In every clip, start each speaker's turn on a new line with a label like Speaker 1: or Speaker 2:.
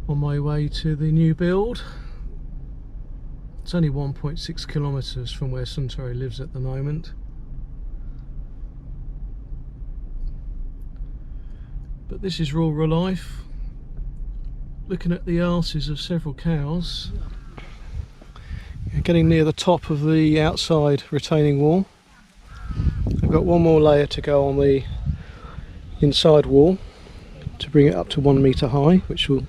Speaker 1: on my way to the new build. It's only 1.6 kilometres from where Suntory lives at the moment. But this is rural life. Looking at the arses of several cows. Getting near the top of the outside retaining wall. I've got one more layer to go on the inside wall to bring it up to 1 metre high, which will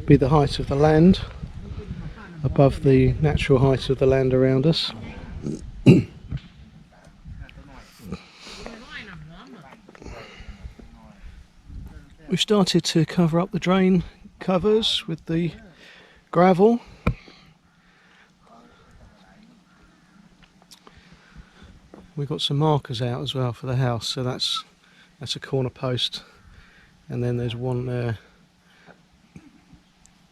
Speaker 1: be the height of the land above the natural height of the land around us. We've started to cover up the drain covers with the gravel. We've got some markers out as well for the house, so that's a corner post, and then there's one there,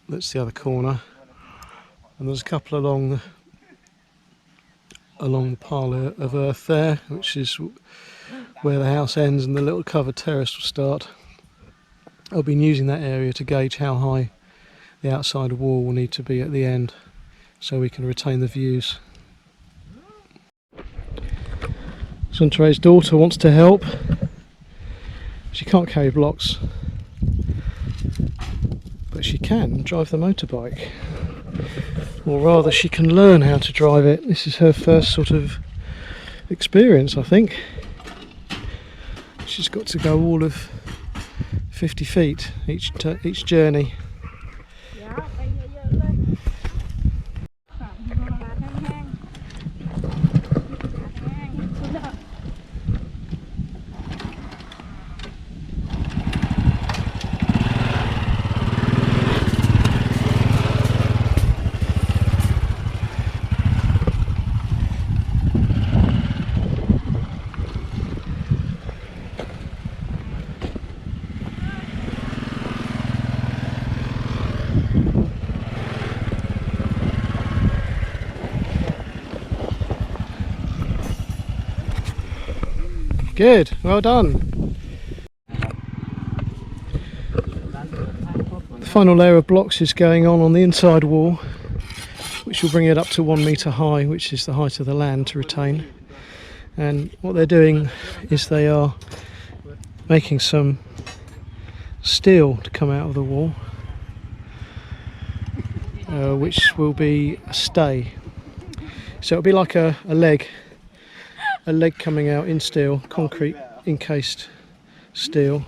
Speaker 1: that's the other corner, and there's a couple along the pile of earth there, which is where the house ends and the little covered terrace will start. I've been using that area to gauge how high the outside wall will need to be at the end so we can retain the views. Suntory's daughter wants to help. She can't carry blocks, but she can drive the motorbike, or rather she can learn how to drive it. This is her first sort of experience, I think. She's got to go all of 50 feet each journey. Good, well done. The final layer of blocks is going on the inside wall, which will bring it up to 1 metre high, which is the height of the land to retain. And what they're doing is they are making some steel to come out of the wall, which will be a stay. So it'll be like a leg coming out in steel, concrete encased steel.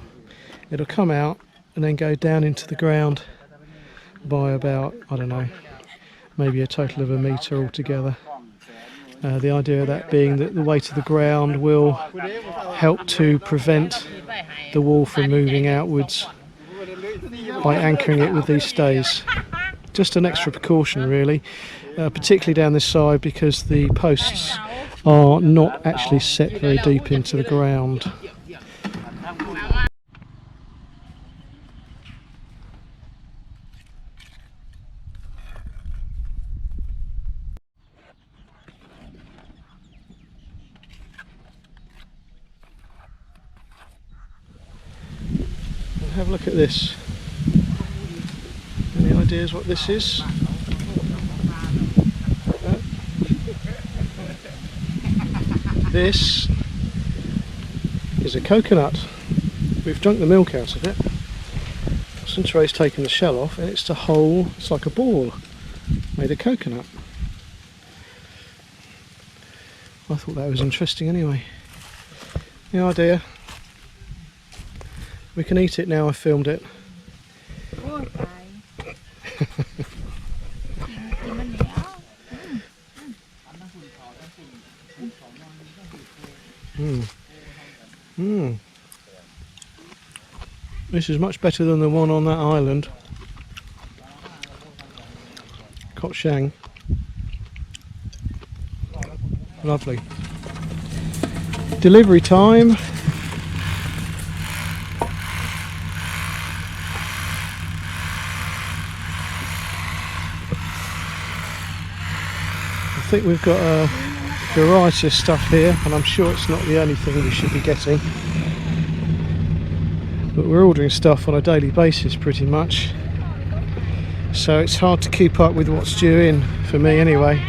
Speaker 1: It'll come out and then go down into the ground by about, I don't know, maybe a total of 1 metre altogether. The idea of that being that the weight of the ground will help to prevent the wall from moving outwards by anchoring it with these stays. Just an extra precaution really, particularly down this side, because the posts are not actually set very deep into the ground. Have a look at this. Any ideas what this is? This is a coconut. We've drunk the milk out of it. Suntory's taken the shell off, and it's it's like a ball made of coconut. I thought that was interesting anyway. The idea. We can eat it now, I filmed it. This is much better than the one on that island. Koh Shang. Lovely. Delivery time. I think we've got a variety of stuff here, and I'm sure it's not the only thing we should be getting. But we're ordering stuff on a daily basis pretty much. so it's hard to keep up with what's due in for me anyway.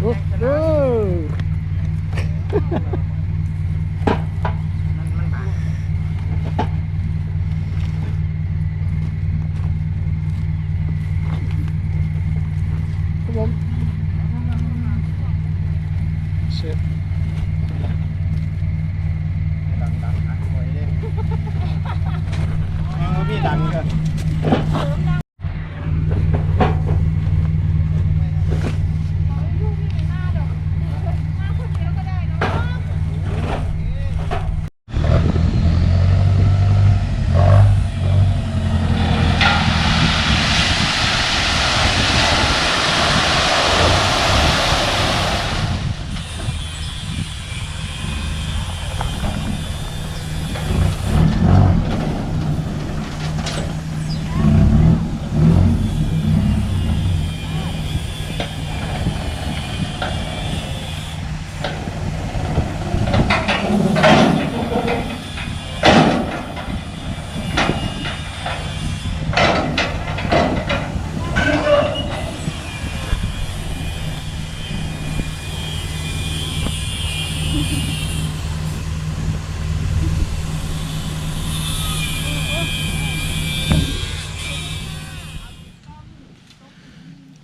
Speaker 1: Whoa! Come on. That's it.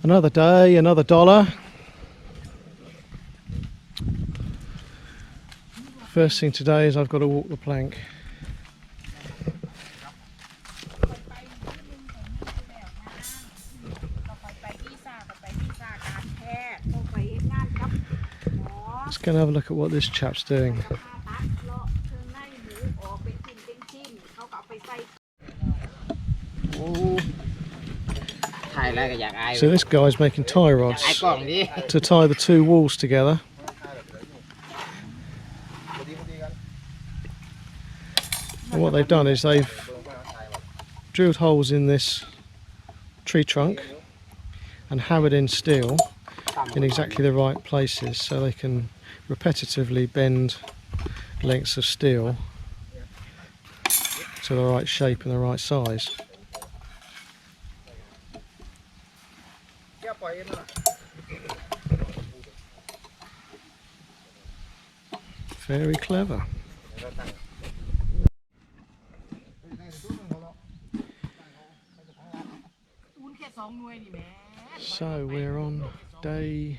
Speaker 1: Another day, another dollar. First thing today is I've got to walk the plank. Let's go and have a look at what this chap's doing. So this guy's making tie rods to tie the two walls together. And what they've done is they've drilled holes in this tree trunk and hammered in steel in exactly the right places so they can repetitively bend lengths of steel to the right shape and the right size. Very clever. So we're on day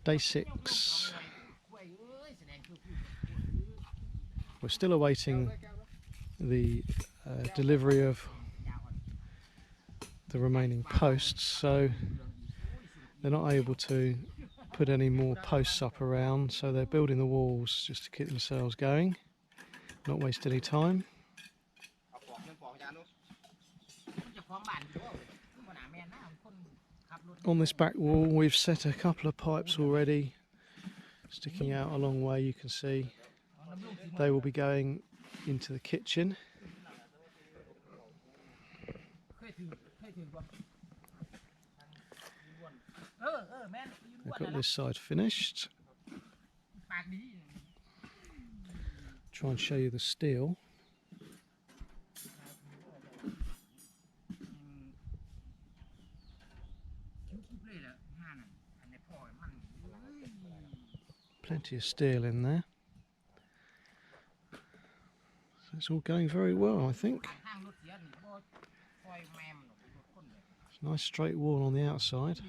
Speaker 1: 6. We're still awaiting the delivery of the remaining posts, so they're not able to put any more posts up around, so they're building the walls just to keep themselves going, not waste any time. On this back wall we've set a couple of pipes already sticking out a long way, you can see. They will be going into the kitchen. I've got this side finished. Try and show you the steel. Plenty of steel in there. So it's all going very well, I think. It's a nice straight wall on the outside.